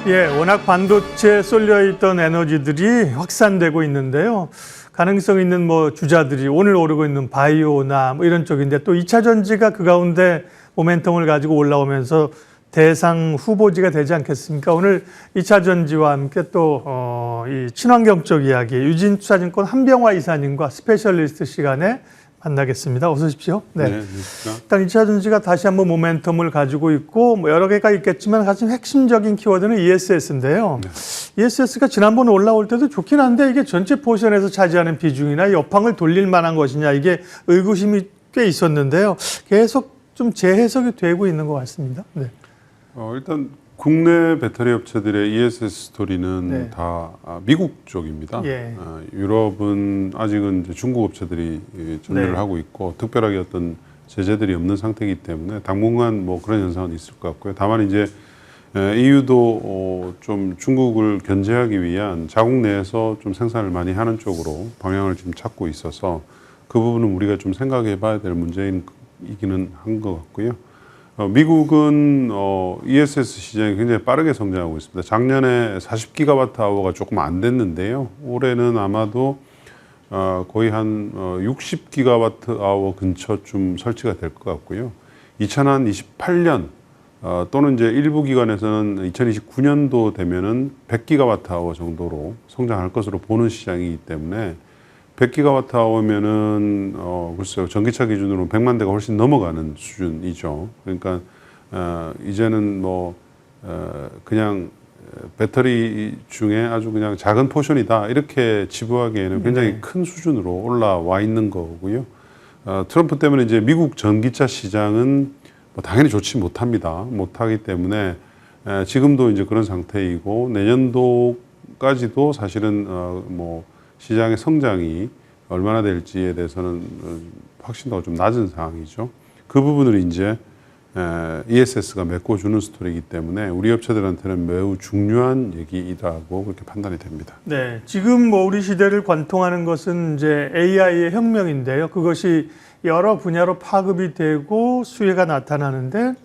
예, 워낙 반도체에 쏠려 있던 에너지들이 확산되고 있는데요. 가능성 있는 주자들이 오늘 오르고 있는 바이오나 이런 쪽인데 또 2차 전지가 그 가운데 모멘텀을 가지고 올라오면서 대상 후보지가 되지 않겠습니까? 오늘 2차 전지와 함께 또 이 친환경 쪽 이야기 유진투자증권 한병화 이사님과 스페셜리스트 시간에 만나겠습니다. 어서 오십시오. 네. 일단 2차 전지가 다시 한번 모멘텀을 가지고 있고 여러 개가 있겠지만 가장 핵심적인 키워드는 ESS인데요. 네. ESS가 지난번 올라올 때도 좋긴 한데 이게 전체 포션에서 차지하는 비중이나 여팡을 돌릴 만한 것이냐 이게 의구심이 꽤 있었는데요. 계속 좀 재해석이 되고 있는 것 같습니다. 네. 일단 국내 배터리 업체들의 ESS 스토리는 네. 다 미국 쪽입니다. 예. 유럽은 아직은 이제 중국 업체들이 전매를 네. 하고 있고 특별하게 어떤 제재들이 없는 상태이기 때문에 당분간 그런 현상은 있을 것 같고요. 다만 이제 EU도 좀 중국을 견제하기 위한 자국 내에서 좀 생산을 많이 하는 쪽으로 방향을 지금 찾고 있어서 그 부분은 우리가 좀 생각해 봐야 될 문제이기는 한 것 같고요. 미국은 ESS 시장이 굉장히 빠르게 성장하고 있습니다. 작년에 40기가와트-아워가 조금 안 됐는데요. 올해는 아마도 거의 한 60기가와트-아워 근처쯤 설치가 될 것 같고요. 2028년 또는 이제 일부 기관에서는 2029년도 되면은 100기가와트-아워 정도로 성장할 것으로 보는 시장이기 때문에 100기가와트-아워면은 글쎄요, 전기차 기준으로 100만 대가 훨씬 넘어가는 수준이죠. 그러니까 이제는 그냥 배터리 중에 아주 그냥 작은 포션이다 이렇게 치부하기에는 굉장히 큰 수준으로 올라와 있는 거고요. 트럼프 때문에 이제 미국 전기차 시장은 당연히 좋지 못합니다. 못하기 때문에 지금도 이제 그런 상태이고 내년도까지도 사실은 시장의 성장이 얼마나 될지에 대해서는 확신도가 좀 낮은 상황이죠. 그 부분을 이제 ESS가 메꿔주는 스토리이기 때문에 우리 업체들한테는 매우 중요한 얘기라고 그렇게 판단이 됩니다. 네, 지금 우리 시대를 관통하는 것은 이제 AI의 혁명인데요. 그것이 여러 분야로 파급이 되고 수혜가 나타나는데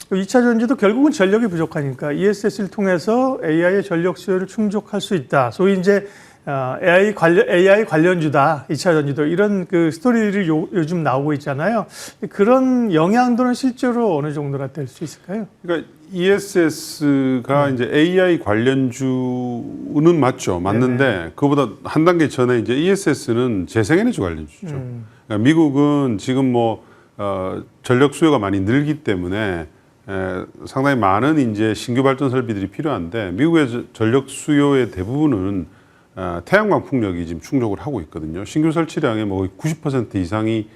2차 전지도 결국은 전력이 부족하니까 ESS를 통해서 AI의 전력 수요를 충족할 수 있다. 소위 이제 AI 관련주다, 2차 전지도 이런 그 스토리들이 요즘 나오고 있잖아요. 그런 영향도는 실제로 어느 정도나 될 수 있을까요? 그러니까 ESS가 이제 AI 관련주는 맞는데 네네. 그보다 한 단계 전에 이제 ESS는 재생에너지 관련주죠. 그러니까 미국은 지금 전력 수요가 많이 늘기 때문에 상당히 많은 이제 신규 발전 설비들이 필요한데 미국의 전력 수요의 대부분은 태양광 풍력이 지금 충족을 하고 있거든요. 신규 설치량의 90% 이상이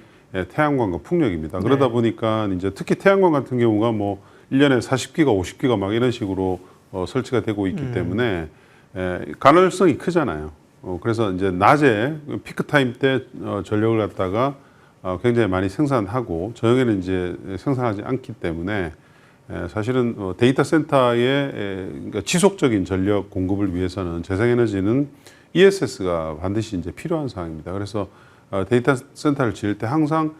태양광과 풍력입니다. 네. 그러다 보니까 이제 특히 태양광 같은 경우가 1년에 40기가, 50기가 막 이런 식으로 설치가 되고 있기 때문에 가능성이 크잖아요. 그래서 이제 낮에 피크 타임 때 전력을 갖다가 굉장히 많이 생산하고 저녁에는 이제 생산하지 않기 때문에 사실은 데이터 센터의 그러니까 지속적인 전력 공급을 위해서는 재생에너지는 ESS가 반드시 이제 필요한 상황입니다. 그래서 데이터 센터를 지을 때 항상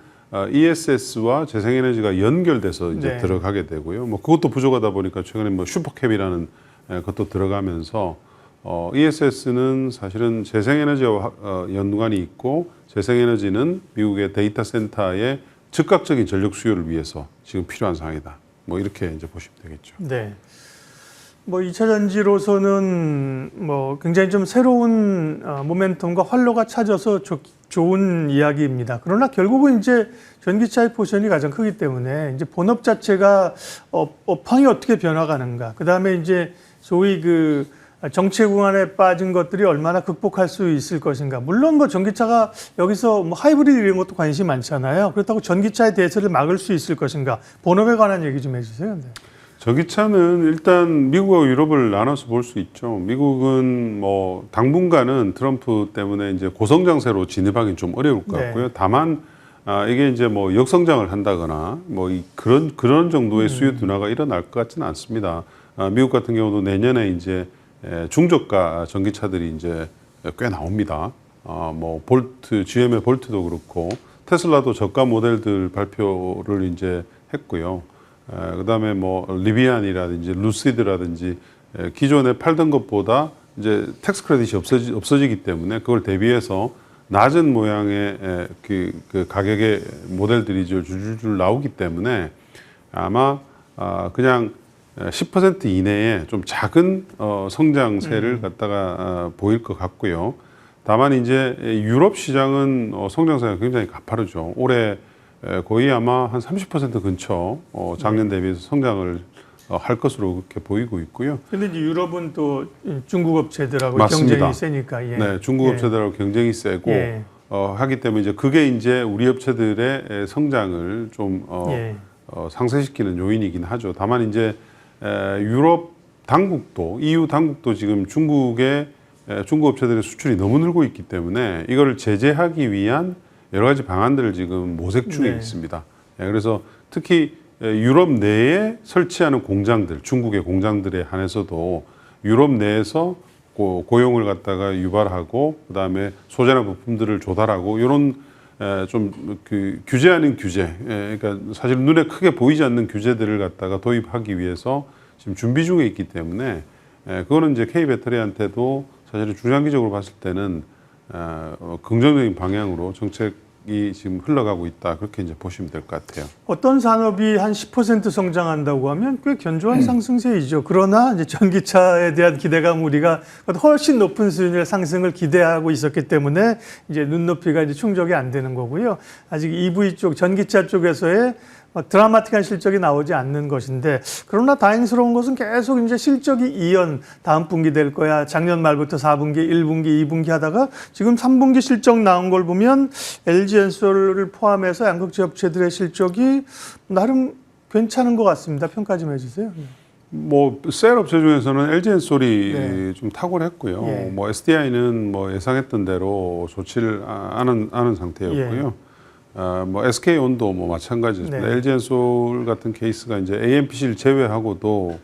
ESS와 재생에너지가 연결돼서 이제 네. 들어가게 되고요. 그것도 부족하다 보니까 최근에 슈퍼캡이라는 것도 들어가면서 ESS는 사실은 재생에너지와 연관이 있고 재생에너지는 미국의 데이터 센터의 즉각적인 전력 수요를 위해서 지금 필요한 상황이다. 이렇게 이제 보시면 되겠죠. 네. 2차 전지로서는 굉장히 좀 새로운 모멘텀과 활로가 찾아서 좋은 이야기입니다. 그러나 결국은 이제 전기차의 포션이 가장 크기 때문에 이제 본업 자체가 업황이 어떻게 변화가는가. 그 다음에 이제 소위 그 정체구간에 빠진 것들이 얼마나 극복할 수 있을 것인가. 물론 전기차가 여기서 하이브리드 이런 것도 관심이 많잖아요. 그렇다고 전기차의 대세를 막을 수 있을 것인가. 본업에 관한 얘기 좀 해주세요. 네. 전기차는 일단 미국과 유럽을 나눠서 볼 수 있죠. 미국은 당분간은 트럼프 때문에 이제 고성장세로 진입하기는 좀 어려울 것 같고요. 네. 다만 이게 이제 역성장을 한다거나 그런 정도의 수요 둔화가 일어날 것 같지는 않습니다. 미국 같은 경우도 내년에 이제 중저가 전기차들이 이제 꽤 나옵니다. GM의 볼트도 그렇고 테슬라도 저가 모델들 발표를 이제 했고요. 그다음에 리비안이라든지 루시드라든지 기존에 팔던 것보다 이제 텍스 크레딧이 없어지기 때문에 그걸 대비해서 낮은 모양의 그 가격의 모델들이 줄줄줄 나오기 때문에 아마 그냥 10% 이내에 좀 작은 성장세를 갖다가 보일 것 같고요. 다만 이제 유럽 시장은 성장세가 굉장히 가파르죠. 올해 거의 아마 한 30% 근처 작년 대비해서 성장을 할 것으로 그렇게 보이고 있고요. 근데 이제 유럽은 또 중국 업체들하고 맞습니다. 경쟁이 세니까. 예. 네, 중국 업체들하고 경쟁이 세고 예. 하기 때문에 이제 그게 이제 우리 업체들의 성장을 좀 상쇄시키는 요인이긴 하죠. 다만 이제 유럽 당국도 EU 당국도 지금 중국 업체들의 수출이 너무 늘고 있기 때문에 이거를 제재하기 위한 여러 가지 방안들을 지금 모색 중에 있습니다. 그래서 특히 유럽 내에 설치하는 공장들, 중국의 공장들에 한해서도 유럽 내에서 고용을 갖다가 유발하고 그다음에 소재나 부품들을 조달하고 이런 좀 그 규제 아닌 규제, 그러니까 사실 눈에 크게 보이지 않는 규제들을 갖다가 도입하기 위해서 지금 준비 중에 있기 때문에 그거는 이제 K 배터리한테도 사실은 중장기적으로 봤을 때는 긍정적인 방향으로 정책이 지금 흘러가고 있다 그렇게 이제 보시면 될 것 같아요. 어떤 산업이 한 10% 성장한다고 하면 꽤 견조한 상승세이죠. 그러나 이제 전기차에 대한 기대감 우리가 훨씬 높은 수준의 상승을 기대하고 있었기 때문에 이제 눈높이가 이제 충족이 안 되는 거고요. 아직 EV 쪽, 전기차 쪽에서의 막 드라마틱한 실적이 나오지 않는 것인데, 그러나 다행스러운 것은 계속 이제 실적이 다음 분기 될 거야. 작년 말부터 4분기, 1분기, 2분기 하다가 지금 3분기 실적 나온 걸 보면 LG엔솔을 포함해서 양극재 업체들의 실적이 나름 괜찮은 것 같습니다. 평가 좀 해주세요. 뭐 셀 업체 중에서는 LG엔솔이 좀 탁월했고요. 예. 뭐 SDI는 뭐 예상했던 대로 좋지를 않은 상태였고요. 뭐 SK온도 뭐 마찬가지였습니다. LG엔솔 같은 케이스가 이제 AMPC를 제외하고도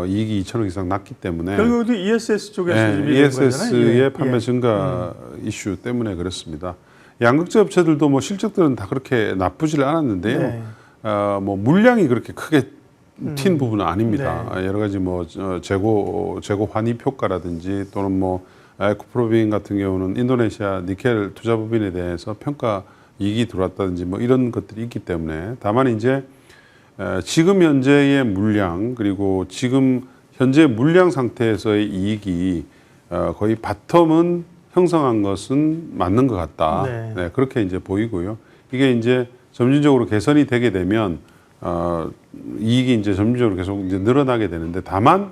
이익이 2천억 이상 났기 때문에 결국도 ESS 쪽에서 ESS의 판매 증가 이슈 때문에 그렇습니다. 양극재 업체들도 뭐 실적들은 다 그렇게 나쁘지를 않았는데요. 뭐 물량이 그렇게 크게 튄 부분은 아닙니다. 여러 가지 뭐 재고 환입 효과라든지 또는 뭐 에코프로빈 같은 경우는 인도네시아 니켈 투자 법인에 대해서 평가 이익이 들어왔다든지 뭐 이런 것들이 있기 때문에, 다만 이제 지금 현재의 물량 그리고 지금 현재 물량 상태에서의 이익이 거의 바텀은 형성한 것은 맞는 것 같다. 네, 그렇게 이제 보이고요. 이게 이제 점진적으로 개선이 되게 되면 이익이 이제 점진적으로 계속 이제 늘어나게 되는데, 다만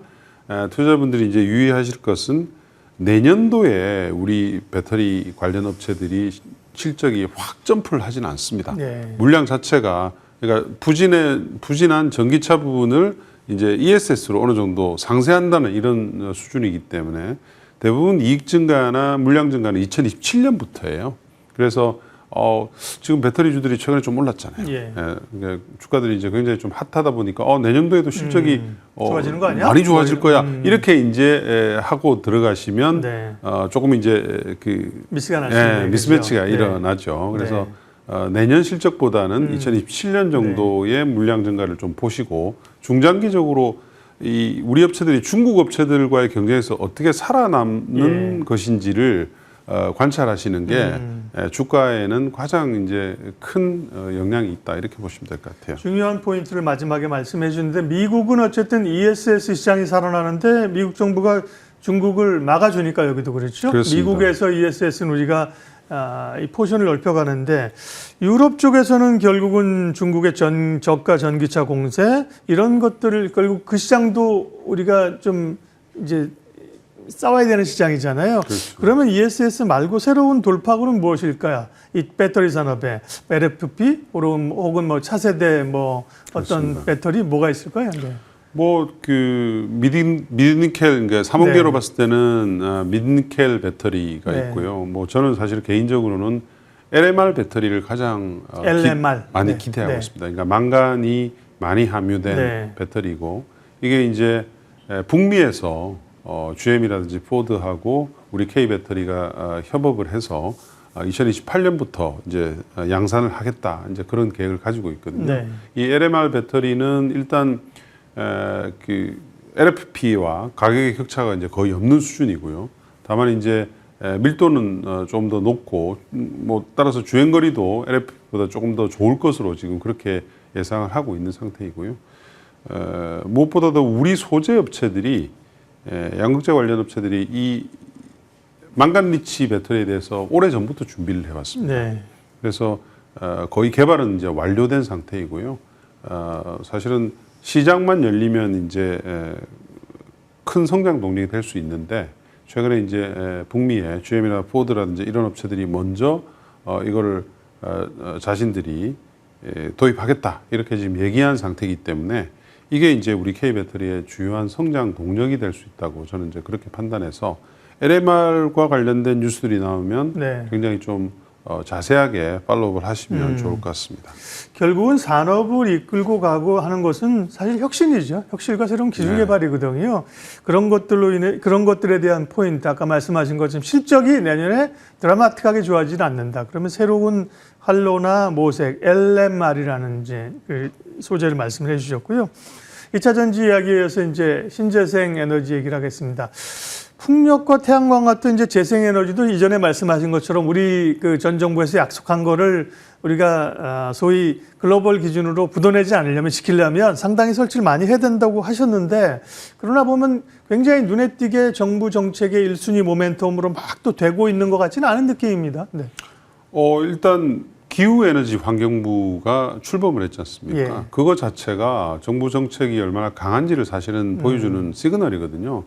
투자자분들이 이제 유의하실 것은 내년도에 우리 배터리 관련 업체들이 실적이 확 점프를 하지는 않습니다. 물량 자체가, 그러니까 부진한 전기차 부분을 이제 ESS로 어느 정도 상쇄한다는 이런 수준이기 때문에 대부분 이익 증가나 물량 증가는 2027년부터예요. 그래서 지금 배터리주들이 최근에 좀 올랐잖아요. 그러니까 주가들이 이제 굉장히 좀 핫하다 보니까 내년도에도 실적이 좋아지는 거 아니야? 많이 좋아질 거야. 이렇게 이제 하고 들어가시면 조금 이제 그 미스매치가 일어나죠. 그래서 내년 실적보다는 2027년 정도의 물량 증가를 좀 보시고, 중장기적으로 이 우리 업체들이 중국 업체들과의 경쟁에서 어떻게 살아남는 것인지를 관찰하시는 게 주가에는 가장 이제 큰 영향이 있다 이렇게 보시면 될 것 같아요. 중요한 포인트를 마지막에 말씀해 주는데, 미국은 어쨌든 ESS 시장이 살아나는데 미국 정부가 중국을 막아주니까 여기도 그렇죠. 그렇습니다. 미국에서 ESS는 우리가 이 포션을 넓혀가는데, 유럽 쪽에서는 결국은 중국의 저가 전기차 공세 이런 것들을 결국 그 시장도 우리가 좀 이제 싸워야 되는 시장이잖아요. 그러면 ESS 말고 새로운 돌파구는 무엇일까요? 이 배터리 산업에 LFP 혹은 뭐 차세대 뭐 어떤 배터리 뭐가 있을까요? 뭐 그 미드니켈, 그러니까 3원계로 봤을 때는 미드니켈 배터리가 있고요. 뭐 저는 사실 개인적으로는 LMR 배터리를 가장 많이 기대하고 있습니다. 그러니까 망간이 많이 함유된 배터리고, 이게 이제 북미에서 GM이라든지 포드하고 우리 K 배터리가 협업을 해서 2028년부터 이제 양산을 하겠다, 이제 그런 계획을 가지고 있거든요. 이 LMR 배터리는 일단 그 LFP와 가격의 격차가 이제 거의 없는 수준이고요. 다만 이제 밀도는 좀 더 높고 뭐 따라서 주행거리도 LFP보다 조금 더 좋을 것으로 지금 그렇게 예상을 하고 있는 상태이고요. 무엇보다도 우리 소재 업체들이 양극재 관련 업체들이 이 망간 리치 배터리에 대해서 오래 전부터 준비를 해왔습니다. 네. 그래서 거의 개발은 이제 완료된 상태이고요. 사실은 시장만 열리면 이제 큰 성장 동력이 될 수 있는데 최근에 이제 북미의 GM이나 포드라든지 이런 업체들이 먼저 이거를 자신들이 도입하겠다 이렇게 지금 얘기한 상태이기 때문에 이게 이제 우리 K 배터리의 주요한 성장 동력이 될 수 있다고 저는 이제 그렇게 판단해서 LMR과 관련된 뉴스들이 나오면 네. 굉장히 좀 자세하게 팔로우를 하시면 좋을 것 같습니다. 결국은 산업을 이끌고 가고 하는 것은 사실 혁신이죠. 혁신과 새로운 기술 네. 개발이거든요. 그런 것들로 인해 그런 것들에 대한 포인트 아까 말씀하신 것처럼 실적이 내년에 드라마틱하게 좋아지지 않는다. 그러면 새로운 활로나 모색, LMR이라는 이제 그 소재를 말씀을 해주셨고요. 2차 전지 이야기에서 이제 신재생 에너지 얘기를 하겠습니다. 풍력과 태양광 같은 이제 재생에너지도 이전에 말씀하신 것처럼 우리 그 전 정부에서 약속한 거를 우리가 소위 글로벌 기준으로 묻어내지 않으려면 지키려면 상당히 설치를 많이 해야 된다고 하셨는데 그러나 보면 굉장히 눈에 띄게 정부 정책의 1순위 모멘텀으로 막 또 되고 있는 것 같지는 않은 느낌입니다. 네. 일단 기후에너지 환경부가 출범을 했지 않습니까? 예. 그거 자체가 정부 정책이 얼마나 강한지를 사실은 보여주는 시그널이거든요.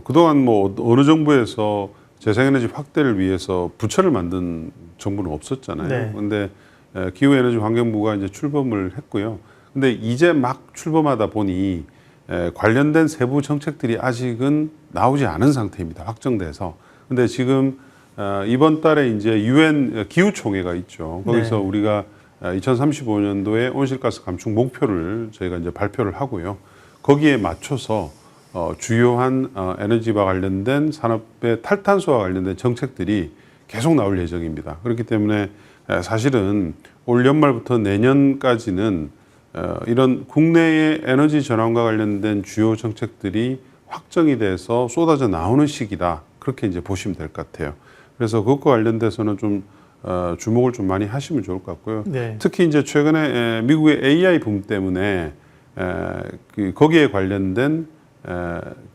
그동안 뭐 어느 정부에서 재생에너지 확대를 위해서 부처를 만든 정부는 없었잖아요. 네. 근데 기후에너지 환경부가 이제 출범을 했고요. 근데 이제 막 출범하다 보니 관련된 세부 정책들이 아직은 나오지 않은 상태입니다. 확정돼서. 근데 지금 이번 달에 이제 UN 기후총회가 있죠. 거기서 네. 우리가 2035년도에 온실가스 감축 목표를 저희가 이제 발표를 하고요. 거기에 맞춰서 주요한 에너지와 관련된 산업의 탈탄소와 관련된 정책들이 계속 나올 예정입니다. 그렇기 때문에 사실은 올 연말부터 내년까지는 이런 국내의 에너지 전환과 관련된 주요 정책들이 확정이 돼서 쏟아져 나오는 시기다. 그렇게 이제 보시면 될 것 같아요. 그래서 그것과 관련돼서는 좀 주목을 좀 많이 하시면 좋을 것 같고요. 네. 특히 이제 최근에 미국의 AI 붐 때문에 거기에 관련된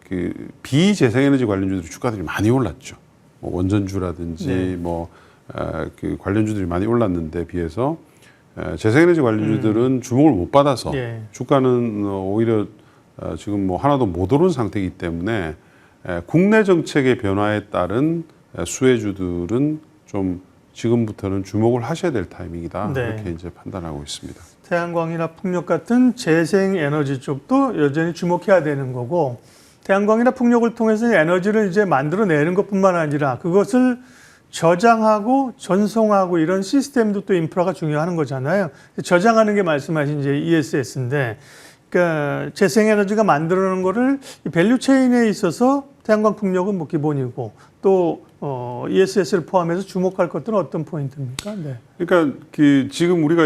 그 비재생에너지 관련주들이 주가들이 많이 올랐죠. 뭐 원전주라든지 네. 그 관련주들이 많이 올랐는데 비해서 재생에너지 관련주들은 주목을 못 받아서 네. 주가는 오히려 지금 뭐 하나도 못 오른 상태이기 때문에 국내 정책의 변화에 따른 수혜주들은 좀 지금부터는 주목을 하셔야 될 타이밍이다. 네. 이렇게 이제 판단하고 있습니다. 태양광이나 풍력 같은 재생에너지 쪽도 여전히 주목해야 되는 거고 태양광이나 풍력을 통해서 에너지를 이제 만들어내는 것뿐만 아니라 그것을 저장하고 전송하고 이런 시스템도 또 인프라가 중요한 거잖아요. 저장하는 게 말씀하신 이제 ESS인데 그러니까 재생에너지가 만들어내는 거를 이 밸류체인에 있어서 태양광 풍력은 뭐 기본이고 또 ESS를 포함해서 주목할 것들은 어떤 포인트입니까? 네. 그러니까 그 지금 우리가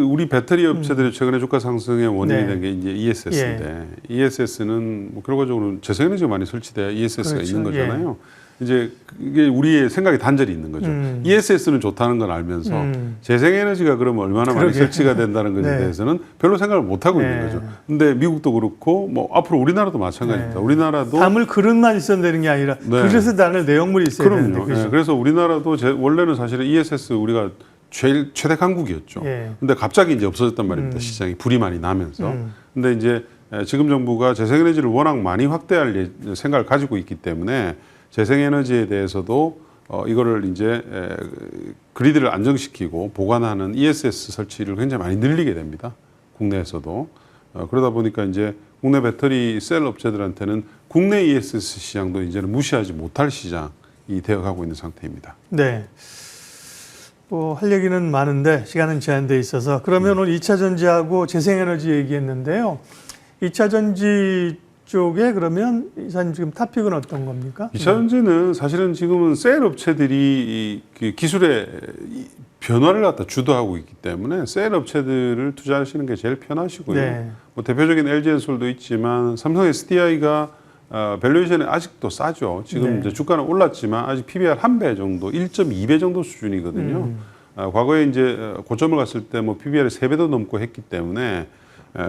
우리 배터리 업체들이 최근에 주가 상승의 원인이 네. 된 게 이제 ESS인데 ESS는 뭐 결과적으로 재생에너지가 많이 설치돼야 ESS가 그렇죠. 있는 거잖아요. 이제 이게 우리의 생각에 단절이 있는 거죠. ESS는 좋다는 걸 알면서 재생에너지가 그러면 얼마나 많이 그러게. 설치가 된다는 것에 네. 대해서는 별로 생각을 못 하고 네. 있는 거죠. 근데 미국도 그렇고 뭐 앞으로 우리나라도 마찬가지입니다. 네. 우리나라도 담을 그릇만 있어야 되는 게 아니라 네. 그릇에 담을 내용물이 있어야 되는데 그럼요. 그죠? 예, 그래서 우리나라도 원래는 사실은 ESS 우리가 최대 강국이었죠. 예. 근데 갑자기 이제 없어졌단 말입니다. 시장이 불이 많이 나면서. 근데 이제 지금 정부가 재생에너지를 워낙 많이 확대할 생각을 가지고 있기 때문에 재생에너지에 대해서도 이거를 이제 그리드를 안정시키고 보관하는 ESS 설치를 굉장히 많이 늘리게 됩니다. 국내에서도. 그러다 보니까 이제 국내 배터리 셀 업체들한테는 국내 ESS 시장도 이제는 무시하지 못할 시장이 되어가고 있는 상태입니다. 네. 뭐 할 얘기는 많은데 시간은 제한돼 있어서 그러면 오늘 2차 전지하고 재생에너지 얘기했는데요. 2차 전지 쪽에 그러면 이사님 지금 탑픽은 어떤 겁니까? 2차 전지는 사실은 지금은 셀 업체들이 그 기술의 변화를 갖다 주도하고 있기 때문에 셀 업체들을 투자하시는 게 제일 편하시고요. 네. 뭐 대표적인 LG엔솔도 있지만 삼성 SDI가 밸류에이션이 아직도 싸죠. 지금 네. 이제 주가는 올랐지만 아직 PBR 1배 정도, 1.2배 정도 수준이거든요. 과거에 이제 고점을 갔을 때 뭐 PBR이 3배도 넘고 했기 때문에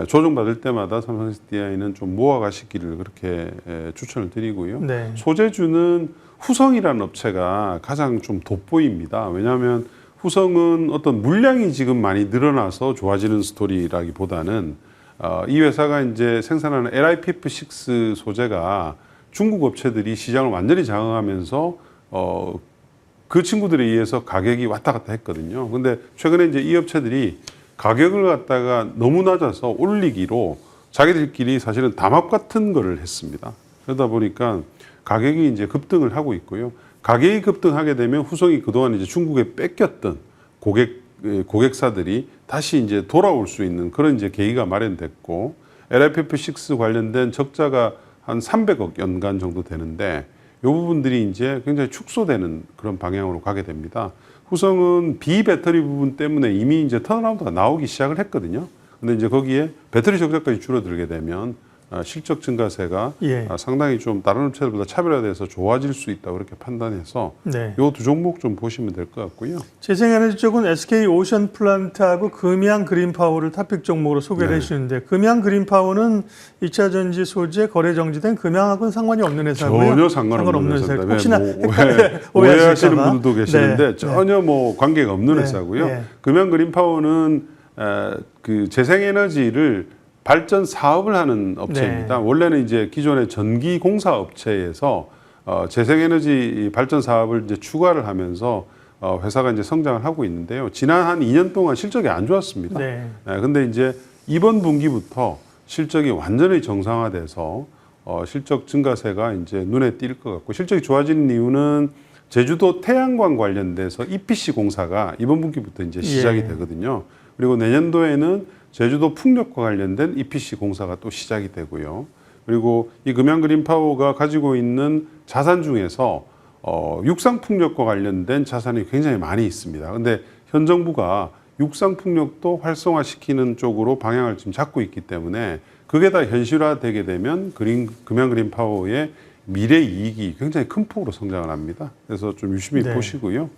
조정받을 때마다 삼성 SDI는 좀 모아가시기를 그렇게 추천을 드리고요. 네. 소재주는 후성이라는 업체가 가장 좀 돋보입니다. 왜냐하면 후성은 어떤 물량이 지금 많이 늘어나서 좋아지는 스토리라기보다는 이 회사가 이제 생산하는 LiPF6 소재가 중국 업체들이 시장을 완전히 장악하면서 그 친구들에 의해서 가격이 왔다 갔다 했거든요. 근데 최근에 이제 이 업체들이 가격을 갖다가 너무 낮아서 올리기로 자기들끼리 사실은 담합 같은 거를 했습니다. 그러다 보니까 가격이 이제 급등을 하고 있고요. 가격이 급등하게 되면 후성이 그동안 이제 중국에 뺏겼던 고객사들이 다시 이제 돌아올 수 있는 그런 이제 계기가 마련됐고, LiPF6 관련된 적자가 한 300억 연간 정도 되는데 이 부분들이 이제 굉장히 축소되는 그런 방향으로 가게 됩니다. 후성은 비배터리 부분 때문에 이미 이제 턴어라운드가 나오기 시작을 했거든요. 근데 이제 거기에 배터리 적자까지 줄어들게 되면 실적 증가세가 예. 상당히 좀 다른 업체들보다 차별화돼서 좋아질 수 있다 그렇게 판단해서 네. 이 두 종목 좀 보시면 될 것 같고요. 재생에너지 쪽은 SK 오션 플란트하고 금양 그린파워를 탑픽 종목으로 소개를 네. 해주시는데, 금양 그린파워는 2차 전지 소재 거래 정지된 금양하고는 상관이 없는 회사고요. 전혀 상관없는 회사고 회사입니다. 혹시나 오해하시는 오해하실까 봐. 분들도 계시는데 네. 전혀 뭐 관계가 없는 네. 회사고요. 네. 금양 그린파워는 그 재생에너지를 발전 사업을 하는 업체입니다. 네. 원래는 이제 기존의 전기 공사 업체에서 재생에너지 발전 사업을 이제 추가를 하면서 회사가 이제 성장을 하고 있는데요. 지난 한 2년 동안 실적이 안 좋았습니다. 네. 근데 이제 이번 분기부터 실적이 완전히 정상화돼서 실적 증가세가 이제 눈에 띌 것 같고, 실적이 좋아지는 이유는 제주도 태양광 관련돼서 EPC 공사가 이번 분기부터 이제 시작이 예. 되거든요. 그리고 내년도에는 제주도 풍력과 관련된 EPC 공사가 또 시작이 되고요. 그리고 이 금양그린파워가 가지고 있는 자산 중에서 육상풍력과 관련된 자산이 굉장히 많이 있습니다. 근데 현 정부가 육상풍력도 활성화시키는 쪽으로 방향을 지금 잡고 있기 때문에 그게 다 현실화되게 되면 금양그린파워의 미래 이익이 굉장히 큰 폭으로 성장을 합니다. 그래서 좀 유심히 네. 보시고요.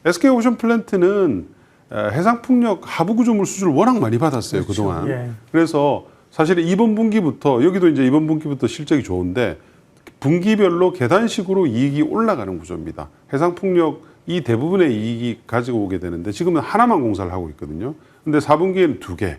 SK오션 플랜트는 해상풍력 하부 구조물 수주를 워낙 많이 받았어요. 그렇죠. 그동안. 예. 그래서 사실 이번 분기부터, 여기도 이제 이번 분기부터 실적이 좋은데 분기별로 계단식으로 이익이 올라가는 구조입니다. 해상풍력 이 대부분의 이익이 가지고 오게 되는데 지금은 하나만 공사를 하고 있거든요. 근데 4분기에는 2개,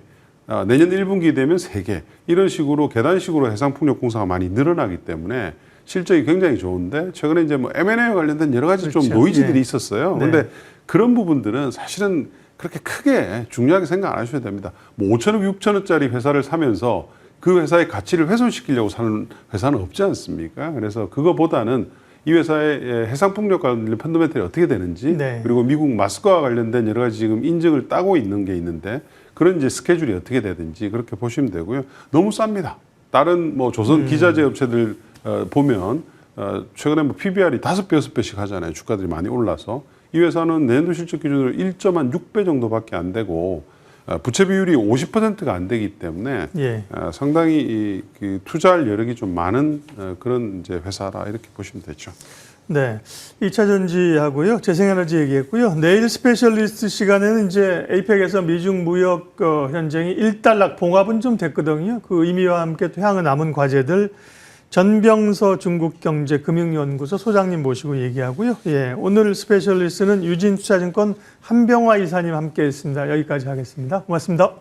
내년 1분기 되면 3개, 이런 식으로 계단식으로 해상풍력 공사가 많이 늘어나기 때문에 실적이 굉장히 좋은데, 최근에 이제 뭐 M&A와 관련된 여러 가지 그렇죠. 좀 노이즈들이 예. 있었어요. 네. 근데 그런 부분들은 사실은 그렇게 크게 중요하게 생각 안 하셔야 됩니다. 뭐 5천억, 6천억짜리 회사를 사면서 그 회사의 가치를 훼손시키려고 사는 회사는 없지 않습니까? 그래서 그거보다는 이 회사의 해상풍력 관련 펀더멘털이 어떻게 되는지, 네. 그리고 미국 마스크와 관련된 여러 가지 지금 인증을 따고 있는 게 있는데 그런 이제 스케줄이 어떻게 되든지 그렇게 보시면 되고요. 너무 쌉니다. 다른 뭐 조선 기자재 업체들 보면 최근에 뭐 PBR이 5배, 6배씩 하잖아요. 주가들이 많이 올라서. 이 회사는 내년도 실적 기준으로 1.6배 정도밖에 안 되고 부채 비율이 50%가 안 되기 때문에 예. 상당히 그 투자할 여력이 좀 많은 그런 이제 회사라 이렇게 보시면 되죠. 네. 2차 전지하고요. 재생에너지 얘기했고요. 내일 스페셜리스트 시간에는 이제 에이펙에서 미중 무역 현쟁이 일단락 봉합은 좀 됐거든요. 그 의미와 함께 또 향후 남은 과제들, 전병서 중국경제금융연구소 소장님 모시고 얘기하고요. 예, 오늘 스페셜리스트는 유진투자증권 한병화 이사님 함께했습니다. 여기까지 하겠습니다. 고맙습니다.